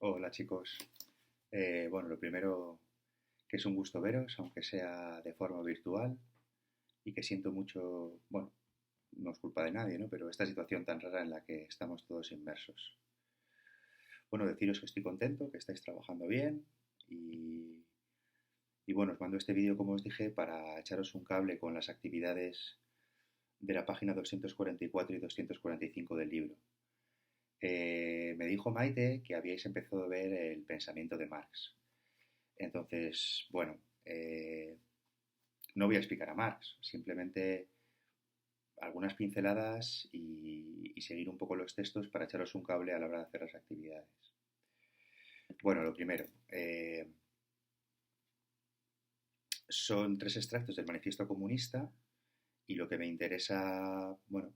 Hola chicos. Bueno, lo primero que es un gusto veros, aunque sea de forma virtual, y que siento mucho, bueno, no es culpa de nadie, ¿no? Pero esta situación tan rara en la que estamos todos inmersos. Bueno, deciros que estoy contento, que estáis trabajando bien y, y bueno, os mando este vídeo, como os dije, para echaros un cable con las actividades de la página 244 y 245 del libro. Me dijo Maite que habíais empezado a ver el pensamiento de Marx. Entonces, bueno, no voy a explicar a Marx, simplemente algunas pinceladas y seguir un poco los textos para echaros un cable a la hora de hacer las actividades. Bueno, lo primero, son tres extractos del Manifiesto Comunista y lo que me interesa, bueno,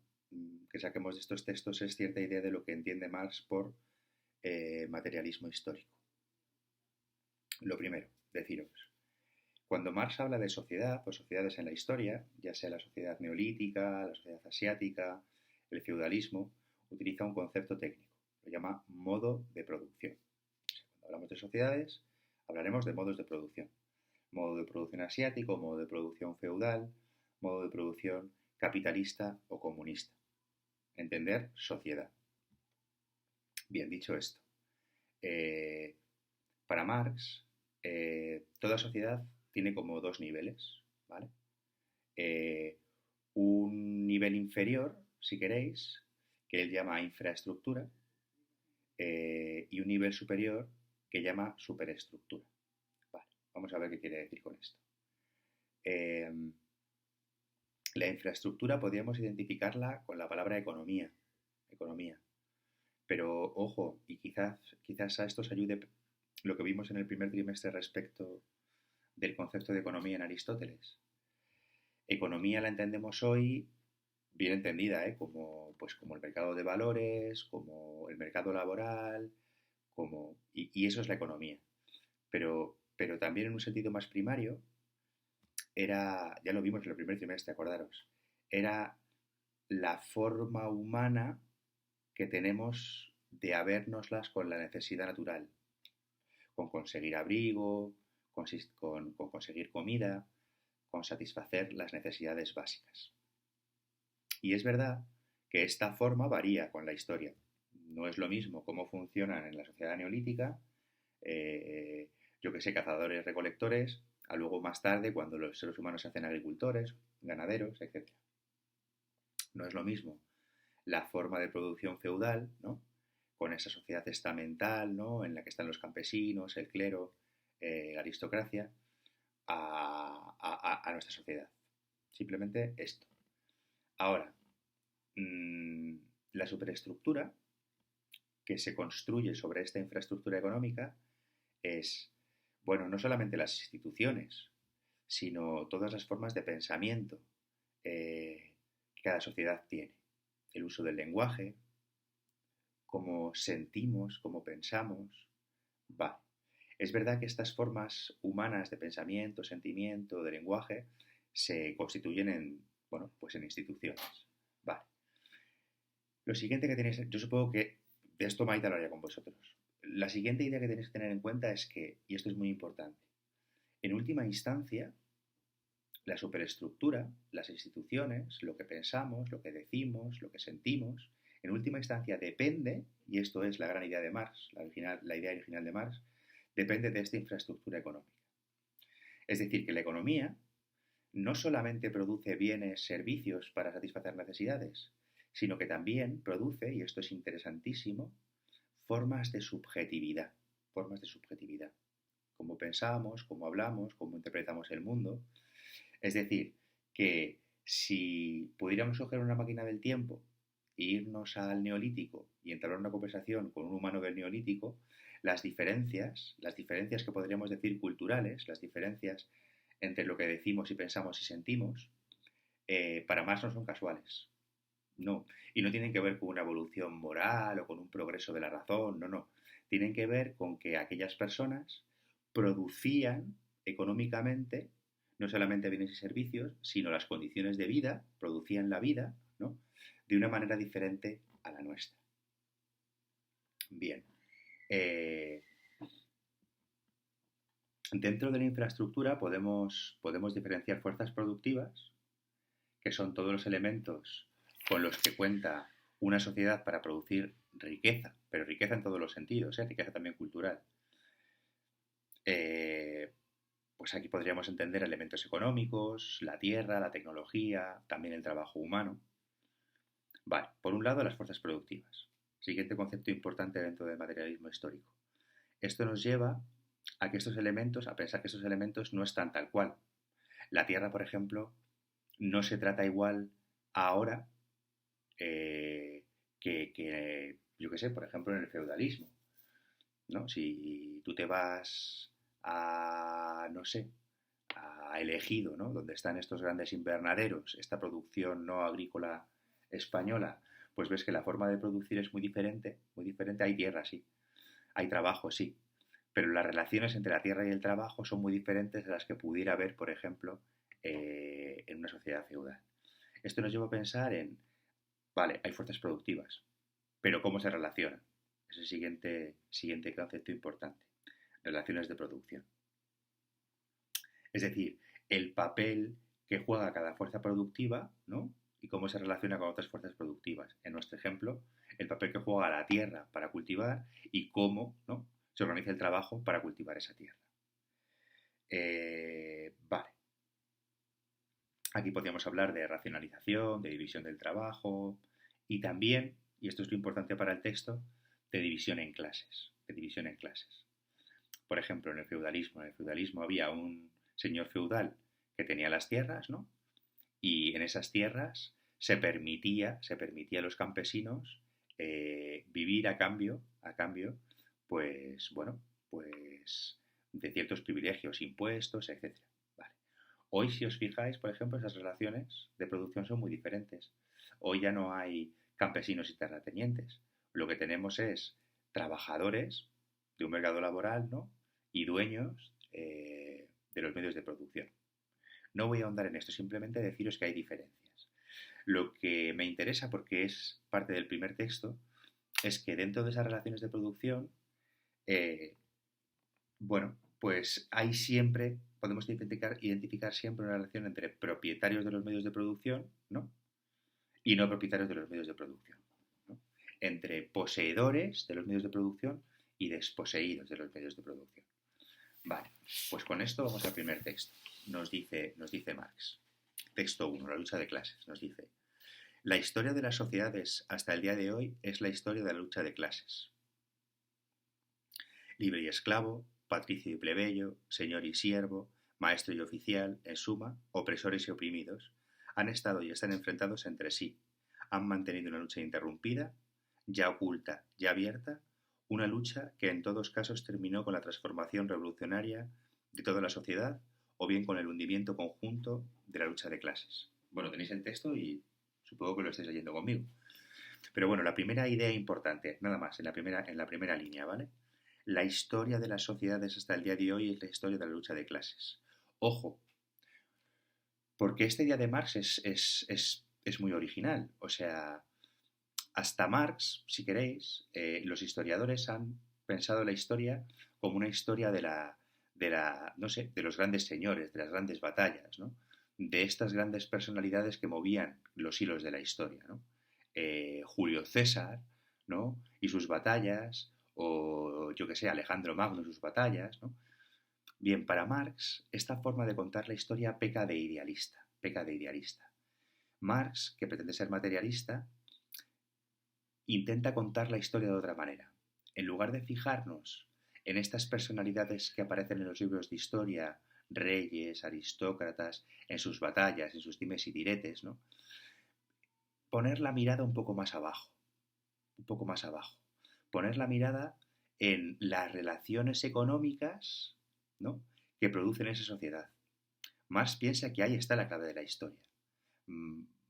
que saquemos de estos textos es cierta idea de lo que entiende Marx por materialismo histórico. Lo primero, deciros, cuando Marx habla de sociedad o sociedades en la historia, ya sea la sociedad neolítica, la sociedad asiática, el feudalismo, utiliza un concepto técnico, lo llama modo de producción. Cuando hablamos de sociedades, hablaremos de modos de producción. Modo de producción asiático, modo de producción feudal, modo de producción capitalista o comunista. Entender sociedad. Bien, dicho esto, eh, para Marx, toda sociedad tiene como dos niveles, ¿vale? Eh, un nivel inferior, si queréis, que él llama infraestructura, y un nivel superior que llama superestructura. Vale, vamos a ver qué quiere decir con esto. Eh, la infraestructura podríamos identificarla con la palabra economía, economía. Pero ojo, y quizás a esto os ayude lo que vimos en el primer trimestre respecto del concepto de economía en Aristóteles. Economía la entendemos hoy bien entendida, como, pues, como el mercado de valores, como el mercado laboral, y eso es la economía. Pero también en un sentido más primario, ya lo vimos en el primer trimestre, acordaros, era la forma humana que tenemos de habérnoslas con la necesidad natural, con conseguir abrigo, con conseguir comida, con satisfacer las necesidades básicas. Y es verdad que esta forma varía con la historia. No es lo mismo cómo funcionan en la sociedad neolítica, eh, yo que sé, cazadores, recolectores, a luego más tarde cuando los seres humanos se hacen agricultores, ganaderos, etc. No es lo mismo la forma de producción feudal, ¿no? Con esa sociedad estamental, ¿no? En la que están los campesinos, el clero, la aristocracia, a nuestra sociedad. Simplemente esto. Ahora, mmm, la superestructura que se construye sobre esta infraestructura económica es, bueno, no solamente las instituciones, sino todas las formas de pensamiento que cada sociedad tiene. El uso del lenguaje, cómo sentimos, cómo pensamos. Vale. Es verdad que estas formas humanas de pensamiento, sentimiento, de lenguaje, se constituyen en, bueno, pues en instituciones. Vale. Lo siguiente que tenéis, yo supongo que de esto Maite hablaría con vosotros. La siguiente idea que tenéis que tener en cuenta es que, y esto es muy importante, en última instancia, la superestructura, las instituciones, lo que pensamos, lo que decimos, lo que sentimos, en última instancia depende, y esto es la gran idea de Marx, la idea original de Marx, depende de esta infraestructura económica. Es decir, que la economía no solamente produce bienes, servicios para satisfacer necesidades, sino que también produce, y esto es interesantísimo, formas de subjetividad, formas de subjetividad. Cómo pensamos, cómo hablamos, cómo interpretamos el mundo. Es decir, que si pudiéramos coger una máquina del tiempo e irnos al neolítico y entablar una conversación con un humano del neolítico, las diferencias que podríamos decir culturales, las diferencias entre lo que decimos y pensamos y sentimos, para Marx no son casuales. No. Y no tienen que ver con una evolución moral o con un progreso de la razón, no, no. Tienen que ver con que aquellas personas producían económicamente no solamente bienes y servicios, sino las condiciones de vida, producían la vida, ¿no? De una manera diferente a la nuestra. Bien. Dentro de la infraestructura podemos diferenciar fuerzas productivas, que son todos los elementos con los que cuenta una sociedad para producir riqueza, pero riqueza en todos los sentidos, riqueza también cultural. Eh, pues aquí podríamos entender elementos económicos, la tierra, la tecnología, también el trabajo humano. Vale, por un lado las fuerzas productivas. Siguiente concepto importante dentro del materialismo histórico. Esto nos lleva a que estos elementos, a pensar que estos elementos no están tal cual. La tierra, por ejemplo, no se trata igual ahora yo qué sé, por ejemplo, en el feudalismo, ¿no? Si tú te vas a, no sé, a El Ejido, ¿no? Donde están estos grandes invernaderos, esta producción no agrícola española, pues ves que la forma de producir es muy diferente, muy diferente. Hay tierra, sí, hay trabajo, sí, pero las relaciones entre la tierra y el trabajo son muy diferentes de las que pudiera haber, por ejemplo, en una sociedad feudal. Esto nos lleva a pensar en, vale, hay fuerzas productivas, pero ¿cómo se relacionan? Es el siguiente concepto importante, relaciones de producción. Es decir, el papel que juega cada fuerza productiva, ¿no? Y cómo se relaciona con otras fuerzas productivas. En nuestro ejemplo, el papel que juega la tierra para cultivar y cómo, ¿no?, se organiza el trabajo para cultivar esa tierra. Vale. Aquí podríamos hablar de racionalización, de división del trabajo y también, y esto es lo importante para el texto, de división en clases. De división en clases. Por ejemplo, en el feudalismo había un señor feudal que tenía las tierras, ¿no? Y en esas tierras se permitía a los campesinos vivir a cambio, pues bueno, pues de ciertos privilegios, impuestos, etcétera. Vale. Hoy, si os fijáis, por ejemplo, esas relaciones de producción son muy diferentes. Hoy ya no hay campesinos y terratenientes. Lo que tenemos es trabajadores de un mercado laboral, ¿no? Y dueños de los medios de producción. No voy a ahondar en esto, simplemente deciros que hay diferencias. Lo que me interesa, porque es parte del primer texto, es que dentro de esas relaciones de producción, eh, bueno, pues hay siempre, podemos identificar siempre una relación entre propietarios de los medios de producción, ¿no? Y no propietarios de los medios de producción, ¿no? Entre poseedores de los medios de producción y desposeídos de los medios de producción. Vale, pues con esto vamos al primer texto. Nos dice Marx. Texto 1, la lucha de clases. Nos dice: la historia de las sociedades hasta el día de hoy es la historia de la lucha de clases. Libre y esclavo, patricio y plebeyo, señor y siervo, maestro y oficial, en suma, opresores y oprimidos, han estado y están enfrentados entre sí. Han mantenido una lucha interrumpida, ya oculta, ya abierta, una lucha que en todos casos terminó con la transformación revolucionaria de toda la sociedad o bien con el hundimiento conjunto de la lucha de clases. Bueno, tenéis el texto y supongo que lo estáis leyendo conmigo. Pero bueno, la primera idea importante, nada más, en la primera línea, ¿vale? La historia de las sociedades hasta el día de hoy es la historia de la lucha de clases. Ojo, porque esta idea de Marx es muy original. O sea, hasta Marx, si queréis, los historiadores han pensado la historia como una historia no sé, de los grandes señores, de las grandes batallas, ¿no? De estas grandes personalidades que movían los hilos de la historia, ¿no? Julio César, ¿no? Y sus batallas, o yo que sé, Alejandro Magno y sus batallas, ¿no? Bien, para Marx, esta forma de contar la historia peca de idealista. Marx, que pretende ser materialista, intenta contar la historia de otra manera. En lugar de fijarnos en estas personalidades que aparecen en los libros de historia, reyes, aristócratas, en sus batallas, en sus dimes y diretes, ¿no? Poner la mirada un poco más abajo, poner la mirada en las relaciones económicas, ¿no?, que producen esa sociedad. Marx piensa que ahí está la clave de la historia.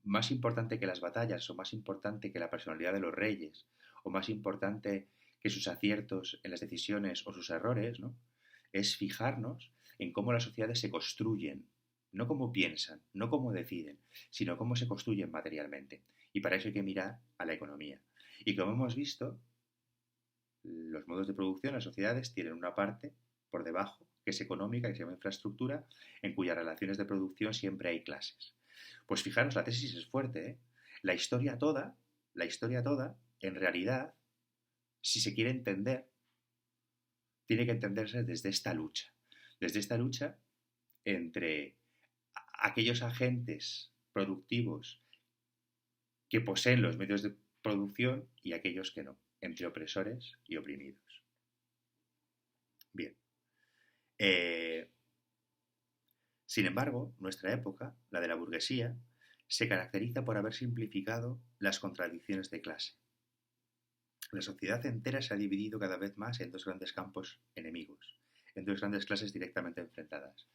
Más importante que las batallas, o más importante que la personalidad de los reyes, o más importante que sus aciertos en las decisiones o sus errores, ¿no?, es fijarnos en cómo las sociedades se construyen, no cómo piensan, no cómo deciden, sino cómo se construyen materialmente. Y para eso hay que mirar a la economía. Y como hemos visto, los modos de producción, las sociedades tienen una parte por debajo que es económica, que se llama infraestructura, en cuyas relaciones de producción siempre hay clases. Pues fijaros, la tesis es fuerte, ¿eh? La historia toda, en realidad, si se quiere entender, tiene que entenderse desde esta lucha entre aquellos agentes productivos que poseen los medios de producción y aquellos que no, entre opresores y oprimidos. Bien. Sin embargo, nuestra época, la de la burguesía, se caracteriza por haber simplificado las contradicciones de clase. La sociedad entera se ha dividido cada vez más en dos grandes campos enemigos, en dos grandes clases directamente enfrentadas,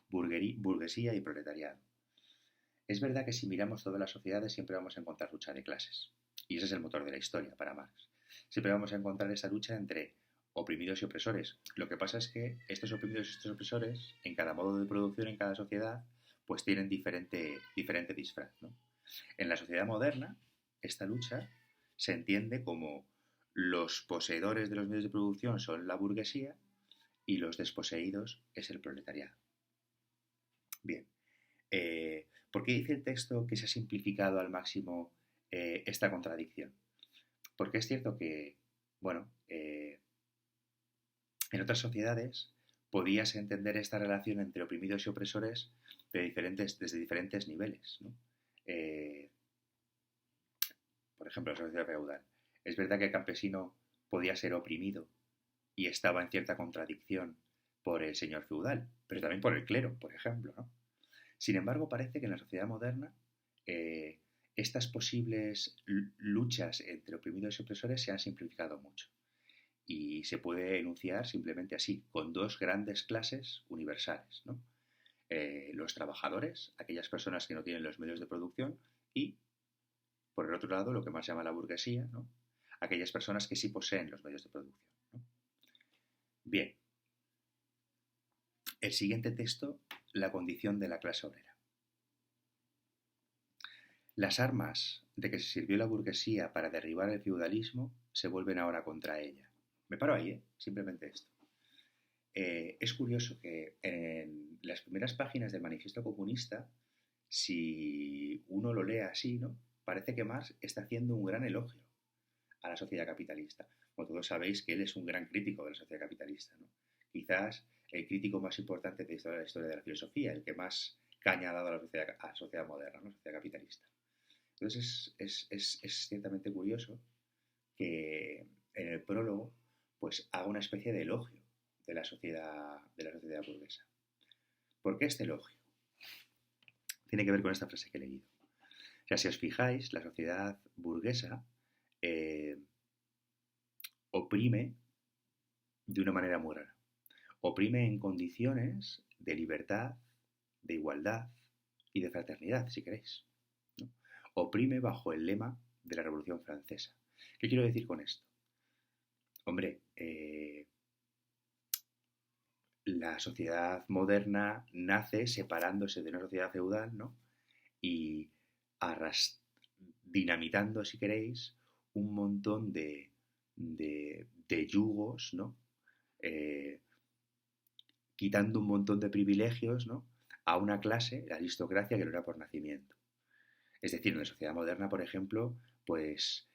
burguesía y proletariado. Es verdad que si miramos todas las sociedades siempre vamos a encontrar lucha de clases, y ese es el motor de la historia para Marx. Siempre vamos a encontrar esa lucha entre oprimidos y opresores. Lo que pasa es que estos oprimidos y estos opresores, en cada modo de producción, en cada sociedad, pues tienen diferente disfraz, ¿no? En la sociedad moderna, esta lucha se entiende como los poseedores de los medios de producción son la burguesía y los desposeídos es el proletariado. Bien, ¿por qué dice el texto que se ha simplificado al máximo esta contradicción? Porque es cierto que, bueno, en otras sociedades podías entender esta relación entre oprimidos y opresores desde diferentes niveles, ¿no? Por ejemplo, la sociedad feudal. Es verdad que el campesino podía ser oprimido y estaba en cierta contradicción por el señor feudal, pero también por el clero, por ejemplo, ¿no? Sin embargo, parece que en la sociedad moderna estas posibles luchas entre oprimidos y opresores se han simplificado mucho. Y se puede enunciar simplemente así, con dos grandes clases universales, ¿no? Los trabajadores, aquellas personas que no tienen los medios de producción, y, por el otro lado, lo que más se llama la burguesía, ¿no? Aquellas personas que sí poseen los medios de producción, ¿no? Bien, el siguiente texto, la condición de la clase obrera. Las armas de que se sirvió la burguesía para derribar el feudalismo se vuelven ahora contra ella. Me paro ahí, simplemente esto. Es curioso que en las primeras páginas del Manifiesto Comunista, si uno lo lee así, ¿no? Parece que Marx está haciendo un gran elogio a la sociedad capitalista. Como todos sabéis que él es un gran crítico de la sociedad capitalista, ¿no? Quizás el crítico más importante de la historia de la filosofía, el que más caña ha dado a la sociedad moderna, ¿no? La sociedad capitalista. Entonces es ciertamente curioso que en el prólogo pues haga una especie de elogio de la sociedad burguesa. ¿Por qué este elogio? Tiene que ver con esta frase que he leído. O sea, si os fijáis, la sociedad burguesa oprime de una manera muy rara. Oprime en condiciones de libertad, de igualdad y de fraternidad, si queréis, ¿no? Oprime bajo el lema de la Revolución Francesa. ¿Qué quiero decir con esto? Hombre, la sociedad moderna nace separándose de una sociedad feudal, ¿no? Y dinamitando, si queréis, un montón de yugos, ¿no? Quitando un montón de privilegios, ¿no? A una clase, la aristocracia, que no era por nacimiento. Es decir, en la sociedad moderna, por ejemplo, pues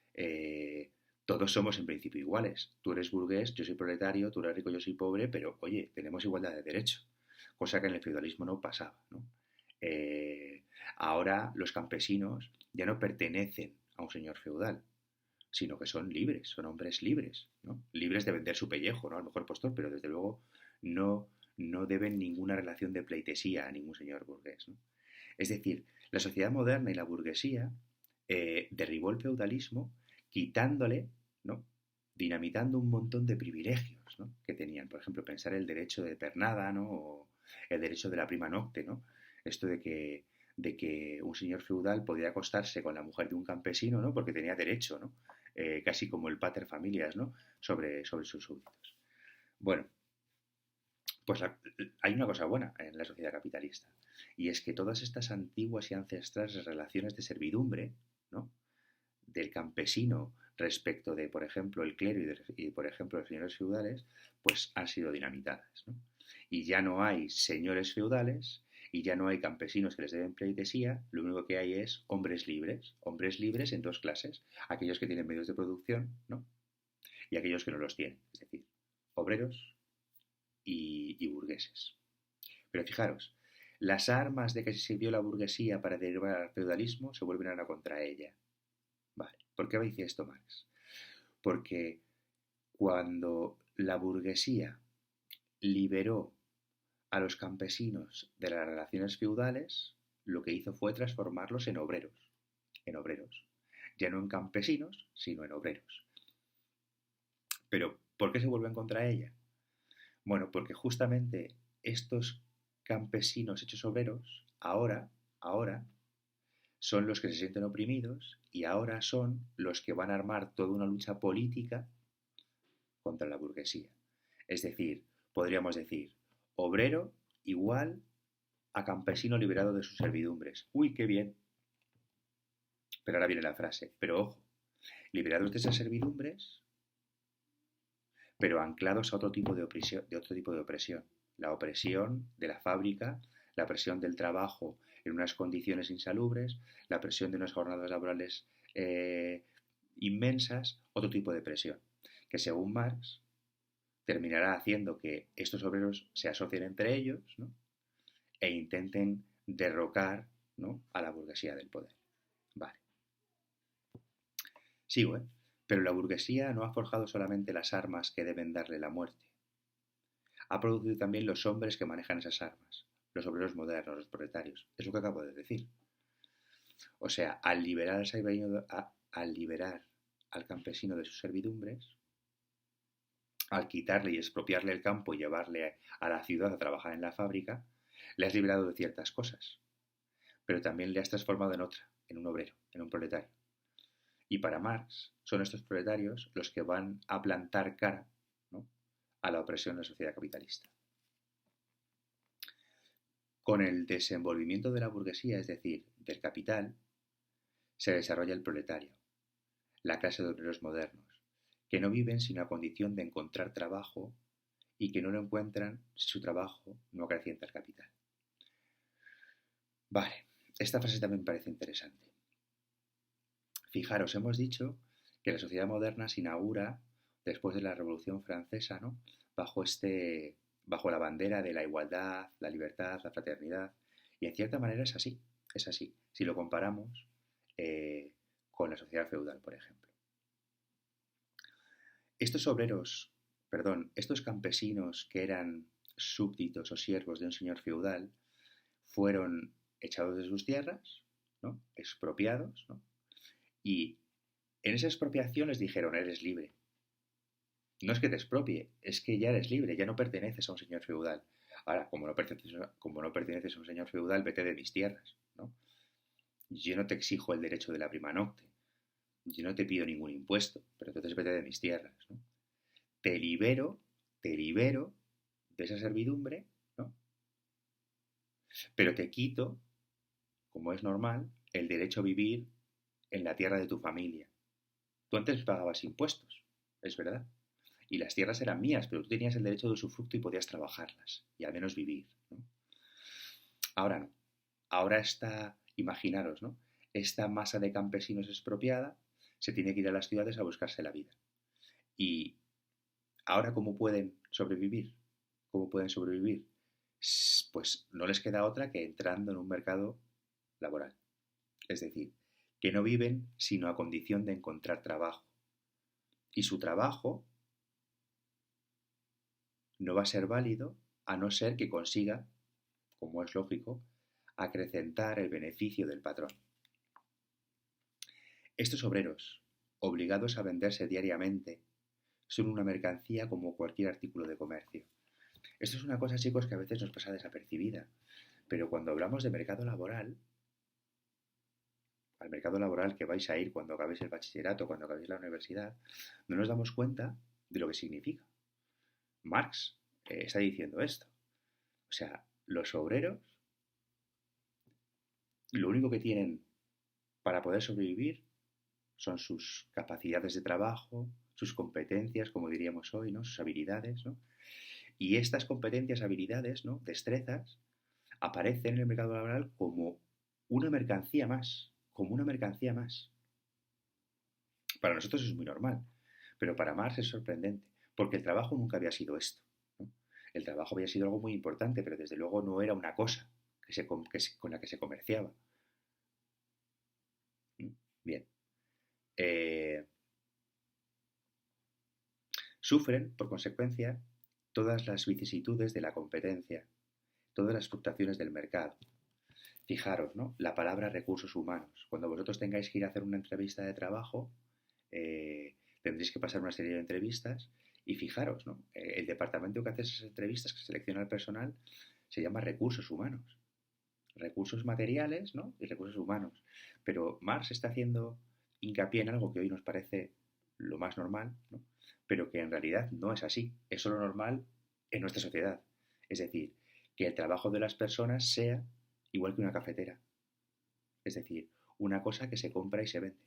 todos somos en principio iguales. Tú eres burgués, yo soy proletario, tú eres rico, yo soy pobre, pero oye, tenemos igualdad de derechos, cosa que en el feudalismo no pasaba, ¿no? Ahora los campesinos ya no pertenecen a un señor feudal, sino que son libres, son hombres libres, ¿no? Libres de vender su pellejo, ¿no? Al mejor postor, pero desde luego no deben ninguna relación de pleitesía a ningún señor burgués, ¿no? Es decir, la sociedad moderna y la burguesía derribó el feudalismo quitándole, ¿no? Dinamitando un montón de privilegios, ¿no? Que tenían. Por ejemplo, pensar el derecho de pernada, ¿no? O el derecho de la prima nocte, ¿no? Esto de que un señor feudal podía acostarse con la mujer de un campesino, ¿no? Porque tenía derecho, ¿no? Casi como el pater familias, ¿no? Sobre sus súbditos. Bueno, pues hay una cosa buena en la sociedad capitalista, y es que todas estas antiguas y ancestrales relaciones de servidumbre, ¿no? del campesino respecto de, por ejemplo, el clero y por ejemplo, los señores feudales, pues han sido dinamitadas, ¿no? Y ya no hay señores feudales y ya no hay campesinos que les deben pleitesía, lo único que hay es hombres libres en dos clases, aquellos que tienen medios de producción, ¿no? Y aquellos que no los tienen, es decir, obreros y burgueses. Pero fijaros, las armas de que se sirvió la burguesía para derribar al feudalismo se vuelven ahora contra ella. Vale. ¿Por qué dice esto Marx? Porque cuando la burguesía liberó a los campesinos de las relaciones feudales, lo que hizo fue transformarlos en obreros, ya no en campesinos, sino en obreros. Pero, ¿por qué se vuelven contra ella? Bueno, porque justamente estos campesinos hechos obreros, ahora, son los que se sienten oprimidos y ahora son los que van a armar toda una lucha política contra la burguesía. Es decir, podríamos decir, obrero igual a campesino liberado de sus servidumbres. Uy, qué bien. Pero ahora viene la frase, pero ojo, liberados de esas servidumbres, pero anclados a otro tipo de opresión. La opresión de la fábrica, la presión del trabajo en unas condiciones insalubres, la presión de unas jornadas laborales inmensas, otro tipo de presión, que según Marx terminará haciendo que estos obreros se asocien entre ellos, ¿no? E intenten derrocar, ¿no?, a la burguesía del poder. Vale. Sigo, ¿eh? Pero la burguesía no ha forjado solamente las armas que deben darle la muerte. Ha producido también los hombres que manejan esas armas, los obreros modernos, los proletarios. Es lo que acabo de decir. O sea, al liberar al campesino de sus servidumbres, al quitarle y expropiarle el campo y llevarle a la ciudad a trabajar en la fábrica, le has liberado de ciertas cosas, pero también le has transformado en otra, en un obrero, en un proletario. Y para Marx son estos proletarios los que van a plantar cara, ¿no?, a la opresión de la sociedad capitalista. Con el desenvolvimiento de la burguesía, es decir, del capital, se desarrolla el proletario, la clase de obreros modernos, que no viven sin la condición de encontrar trabajo y que no lo encuentran si su trabajo no acrecienta el capital. Vale, esta frase también me parece interesante. Fijaros, hemos dicho que la sociedad moderna se inaugura después de la Revolución Francesa, ¿no?, bajo la bandera de la igualdad, la libertad, la fraternidad, y en cierta manera es así, si lo comparamos con la sociedad feudal, por ejemplo. Estos campesinos que eran súbditos o siervos de un señor feudal fueron echados de sus tierras, ¿no?, expropiados, ¿no?, y en esa expropiación les dijeron, eres libre. No es que te expropie, es que ya eres libre, ya no perteneces a un señor feudal. Ahora, como no perteneces a un señor feudal, vete de mis tierras, ¿no? Yo no te exijo el derecho de la prima nocte, yo no te pido ningún impuesto, pero entonces vete de mis tierras, ¿no? Te libero de esa servidumbre, ¿no?, pero te quito, como es normal, el derecho a vivir en la tierra de tu familia. Tú antes pagabas impuestos, es verdad, y las tierras eran mías, pero tú tenías el derecho de usufructo y podías trabajarlas y al menos vivir, ¿no? Ahora no. Ahora imaginaros, ¿no?, esta masa de campesinos expropiada se tiene que ir a las ciudades a buscarse la vida. Y ahora, ¿cómo pueden sobrevivir? ¿Cómo pueden sobrevivir? Pues no les queda otra que entrando en un mercado laboral. Es decir, que no viven sino a condición de encontrar trabajo. Y su trabajo no va a ser válido a no ser que consiga, como es lógico, acrecentar el beneficio del patrón. Estos obreros, obligados a venderse diariamente, son una mercancía como cualquier artículo de comercio. Esto es una cosa, chicos, que a veces nos pasa desapercibida, pero cuando hablamos de mercado laboral, al mercado laboral que vais a ir cuando acabéis el bachillerato, cuando acabéis la universidad, no nos damos cuenta de lo que significa. Marx está diciendo esto. O sea, los obreros lo único que tienen para poder sobrevivir son sus capacidades de trabajo, sus competencias, como diríamos hoy, ¿no? Sus habilidades, ¿no? Y estas competencias, habilidades, ¿no? Destrezas, aparecen en el mercado laboral como una mercancía más, como una mercancía más. Para nosotros es muy normal, pero para Marx es sorprendente, porque el trabajo nunca había sido esto, ¿no? El trabajo había sido algo muy importante, pero desde luego no era una cosa con la que se comerciaba. Bien. Eh, Sufren, por consecuencia, todas las vicisitudes de la competencia, todas las fluctuaciones del mercado. Fijaros, ¿no? La palabra recursos humanos. Cuando vosotros tengáis que ir a hacer una entrevista de trabajo, tendréis que pasar una serie de entrevistas y fijaros, ¿no? El departamento que hace esas entrevistas, que selecciona el personal, se llama recursos humanos. Recursos materiales, ¿no? Y recursos humanos. Pero Marx está haciendo hincapié en algo que hoy nos parece lo más normal, ¿no? Pero que en realidad no es así. Es solo normal en nuestra sociedad. Es decir, que el trabajo de las personas sea igual que una cafetera. Es decir, una cosa que se compra y se vende.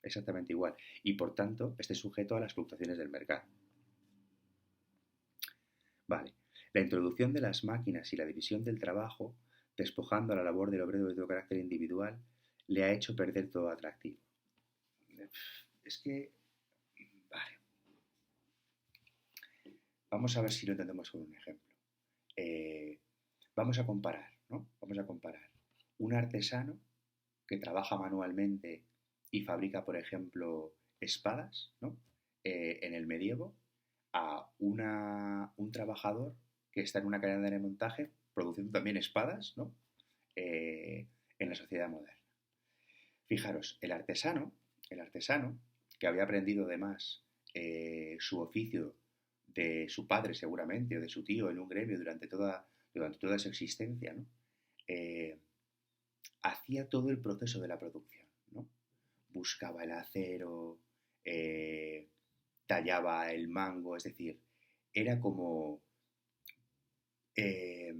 Exactamente igual. Y por tanto, esté sujeto a las fluctuaciones del mercado. Vale. La introducción de las máquinas y la división del trabajo, despojando a la labor del obrero de todo carácter individual, le ha hecho perder todo atractivo. Es que, vale, vamos a ver si lo entendemos con un ejemplo. Eh, Vamos a comparar, ¿no? Vamos a comparar un artesano que trabaja manualmente y fabrica, por ejemplo, espadas, ¿no? En el medievo, a un trabajador que está en una cadena de montaje produciendo también espadas, ¿no? En la sociedad moderna. Fijaros, el artesano que había aprendido además su oficio de su padre seguramente o de su tío en un gremio durante toda su existencia, ¿no? Eh, Hacía todo el proceso de la producción, ¿no? Buscaba el acero, tallaba el mango, es decir, era como, eh,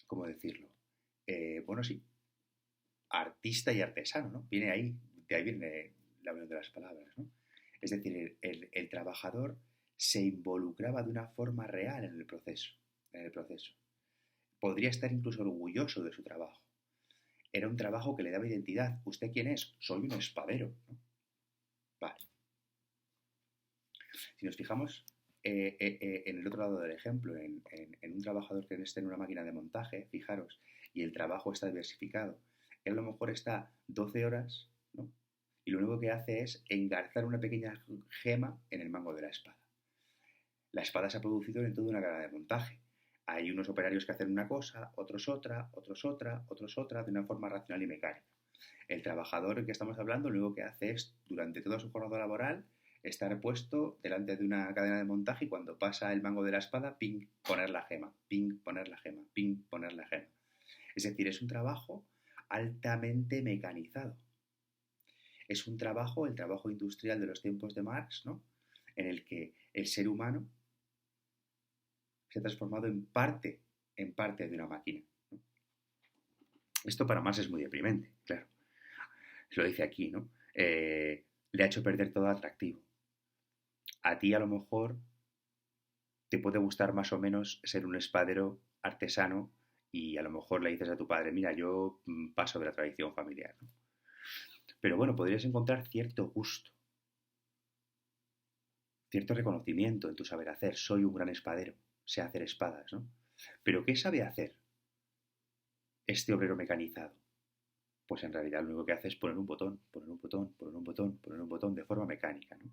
¿cómo decirlo? Bueno, sí, artista y artesano, ¿no? Viene ahí, de ahí viene la unión de las palabras, ¿no? Es decir, el trabajador se involucraba de una forma real en el proceso, en el proceso. Podría estar incluso orgulloso de su trabajo. Era un trabajo que le daba identidad. ¿Usted quién es? Soy un espadero, ¿no? Vale. Si nos fijamos en el otro lado del ejemplo, en un trabajador que esté en una máquina de montaje, fijaros, y el trabajo está diversificado, él a lo mejor está 12 horas, ¿no? Y lo único que hace es engarzar una pequeña gema en el mango de la espada. La espada se ha producido en toda una cadena de montaje. Hay unos operarios que hacen una cosa, otros otra, otros otra, otros otra, de una forma racional y mecánica. El trabajador del que estamos hablando lo único que hace es, durante toda su jornada laboral, estar puesto delante de una cadena de montaje y cuando pasa el mango de la espada, ping, poner la gema, ping, poner la gema, ping, poner la gema. Es decir, es un trabajo altamente mecanizado. Es un trabajo, el trabajo industrial de los tiempos de Marx, ¿no? En el que el ser humano se ha transformado en parte de una máquina, ¿no? Esto para Marx es muy deprimente, claro. Lo dice aquí, ¿no? Le ha hecho perder todo atractivo. A ti a lo mejor te puede gustar más o menos ser un espadero artesano y a lo mejor le dices a tu padre, mira, yo paso de la tradición familiar, ¿no? Pero bueno, podrías encontrar cierto gusto, cierto reconocimiento en tu saber hacer. Soy un gran espadero, sé hacer espadas, ¿no? Pero ¿qué sabe hacer este obrero mecanizado? Pues en realidad lo único que hace es poner un botón, poner un botón, poner un botón, poner un botón de forma mecánica, ¿no?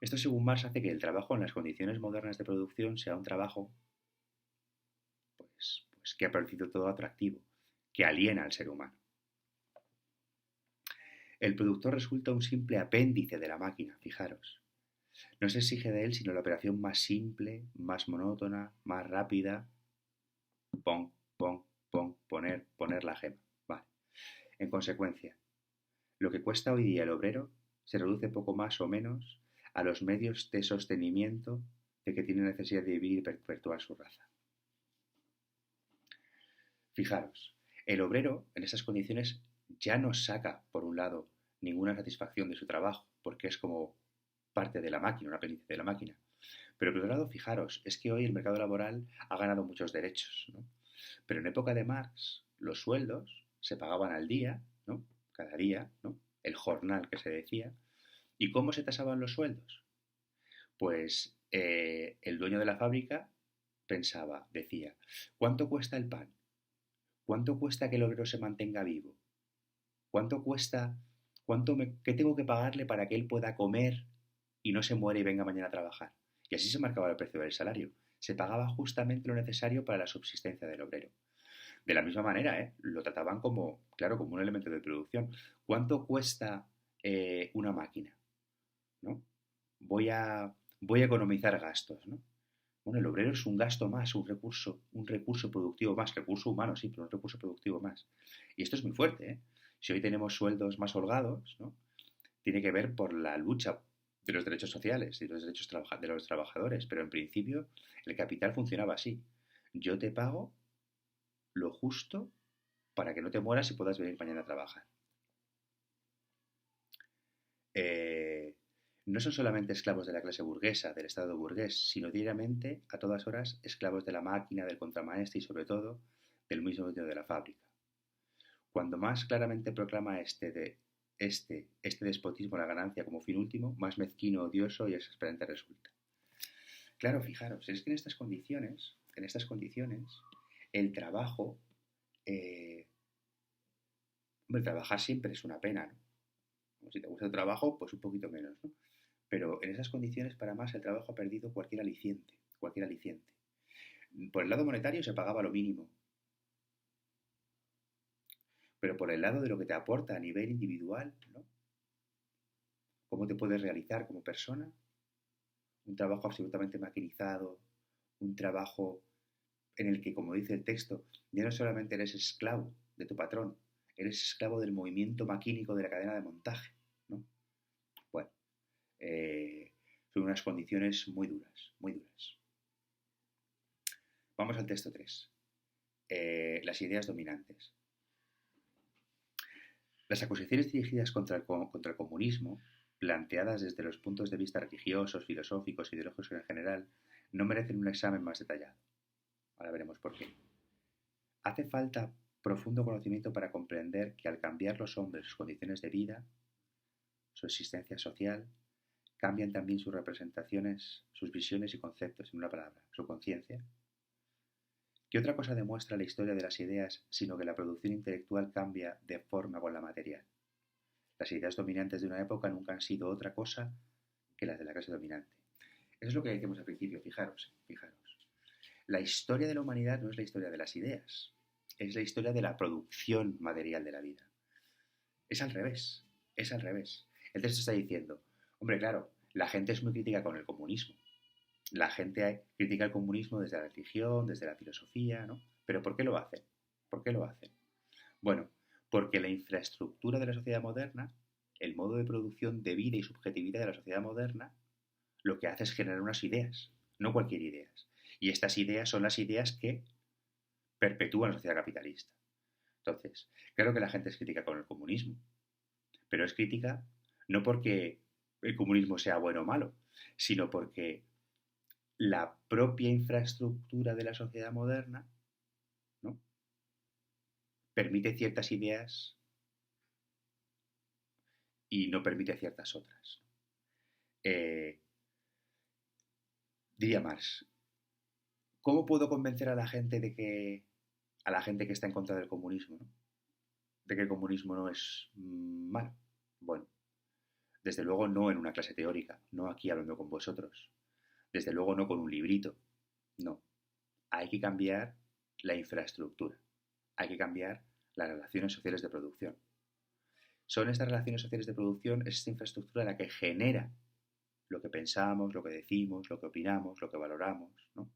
Esto, según Marx, hace que el trabajo en las condiciones modernas de producción sea un trabajo pues que ha perdido todo atractivo, que aliena al ser humano. El productor resulta un simple apéndice de la máquina, fijaros. No se exige de él sino la operación más simple, más monótona, más rápida. Pon, pon, pon, poner la gema. Vale. En consecuencia, lo que cuesta hoy día el obrero se reduce poco más o menos a los medios de sostenimiento de que tiene necesidad de vivir y perpetuar su raza. Fijaros, el obrero en esas condiciones ya no saca, por un lado, ninguna satisfacción de su trabajo, porque es como parte de la máquina, un apéndice de la máquina. Pero por otro lado, fijaros, es que hoy el mercado laboral ha ganado muchos derechos, ¿no? Pero en época de Marx, los sueldos se pagaban al día, ¿no? Cada día, ¿no? El jornal que se decía. ¿Y cómo se tasaban los sueldos? Pues el dueño de la fábrica pensaba, decía, ¿cuánto cuesta el pan? ¿Cuánto cuesta que el obrero se mantenga vivo? ¿Cuánto cuesta, qué tengo que pagarle para que él pueda comer y no se muere y venga mañana a trabajar? Y así se marcaba el precio del salario. Se pagaba justamente lo necesario para la subsistencia del obrero. De la misma manera, lo trataban como, claro, como un elemento de producción. ¿Cuánto cuesta una máquina? ¿No? Voy a economizar gastos, ¿no? Bueno, el obrero es un gasto más, un recurso productivo más, recurso humano, sí, pero un recurso productivo más. Y esto es muy fuerte, ¿eh? Si hoy tenemos sueldos más holgados, ¿no? Tiene que ver por la lucha de los derechos sociales y de los derechos de los trabajadores, pero en principio el capital funcionaba así. Yo te pago lo justo para que no te mueras y puedas venir mañana a trabajar. Eh, no son solamente esclavos de la clase burguesa, del Estado burgués, sino diariamente, a todas horas, esclavos de la máquina, del contramaestre y, sobre todo, del mismo dueño de la fábrica. Cuando más claramente proclama este despotismo la ganancia como fin último, más mezquino, odioso y exasperante resulta. Claro, fijaros, es que en estas condiciones, el trabajo, eh, hombre, trabajar siempre es una pena, ¿no? Como si te gusta el trabajo, pues un poquito menos, ¿no? Pero en esas condiciones, para más, el trabajo ha perdido cualquier aliciente, cualquier aliciente. Por el lado monetario se pagaba lo mínimo, pero por el lado de lo que te aporta a nivel individual, ¿no? Cómo te puedes realizar como persona, un trabajo absolutamente maquinizado, un trabajo en el que, como dice el texto, ya no solamente eres esclavo de tu patrón, eres esclavo del movimiento maquínico de la cadena de montaje, ¿no? Bueno, son unas condiciones muy duras, muy duras. Vamos al texto 3. Las ideas dominantes. Las acusaciones dirigidas contra el comunismo, planteadas desde los puntos de vista religiosos, filosóficos e ideológicos en general, no merecen un examen más detallado. Ahora veremos por qué. Hace falta profundo conocimiento para comprender que al cambiar los hombres sus condiciones de vida, su existencia social, cambian también sus representaciones, sus visiones y conceptos, en una palabra, su conciencia. ¿Qué otra cosa demuestra la historia de las ideas sino que la producción intelectual cambia de forma con la material? Las ideas dominantes de una época nunca han sido otra cosa que las de la clase dominante. Eso es lo que decíamos al principio, fijaros, fijaros. La historia de la humanidad no es la historia de las ideas, es la historia de la producción material de la vida. Es al revés, es al revés. El texto está diciendo, hombre, claro, la gente es muy crítica con el comunismo. La gente critica el comunismo desde la religión, desde la filosofía, ¿no? Pero ¿por qué lo hacen? ¿Por qué lo hacen? Bueno, porque la infraestructura de la sociedad moderna, el modo de producción de vida y subjetividad de la sociedad moderna, lo que hace es generar unas ideas, no cualquier ideas. Y estas ideas son las ideas que perpetúan la sociedad capitalista. Entonces, claro que la gente es crítica con el comunismo, pero es crítica no porque el comunismo sea bueno o malo, sino porque la propia infraestructura de la sociedad moderna, ¿no? Permite ciertas ideas y no permite ciertas otras. Eh, Diría Marx, ¿cómo puedo convencer a la gente a la gente que está en contra del comunismo, ¿no? De que el comunismo no es malo? Bueno, desde luego no en una clase teórica, no aquí hablando con vosotros, desde luego no con un librito, no. Hay que cambiar la infraestructura, hay que cambiar las relaciones sociales de producción. Son estas relaciones sociales de producción, es esta infraestructura la que genera lo que pensamos, lo que decimos, lo que opinamos, lo que valoramos, ¿no?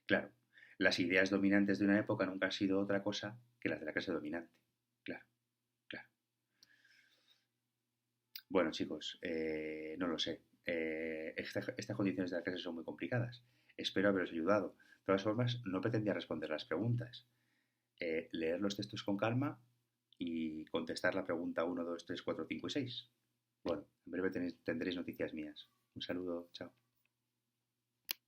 Claro, las ideas dominantes de una época nunca han sido otra cosa que las de la clase dominante. Claro, claro. Bueno, chicos, no lo sé. Estas condiciones de la clase son muy complicadas. Espero haberos ayudado. De todas formas, no pretendía responder las preguntas. leer los textos con calma y contestar la pregunta 1, 2, 3, 4, 5 y 6. Bueno, en breve tendréis noticias mías. Un saludo, chao.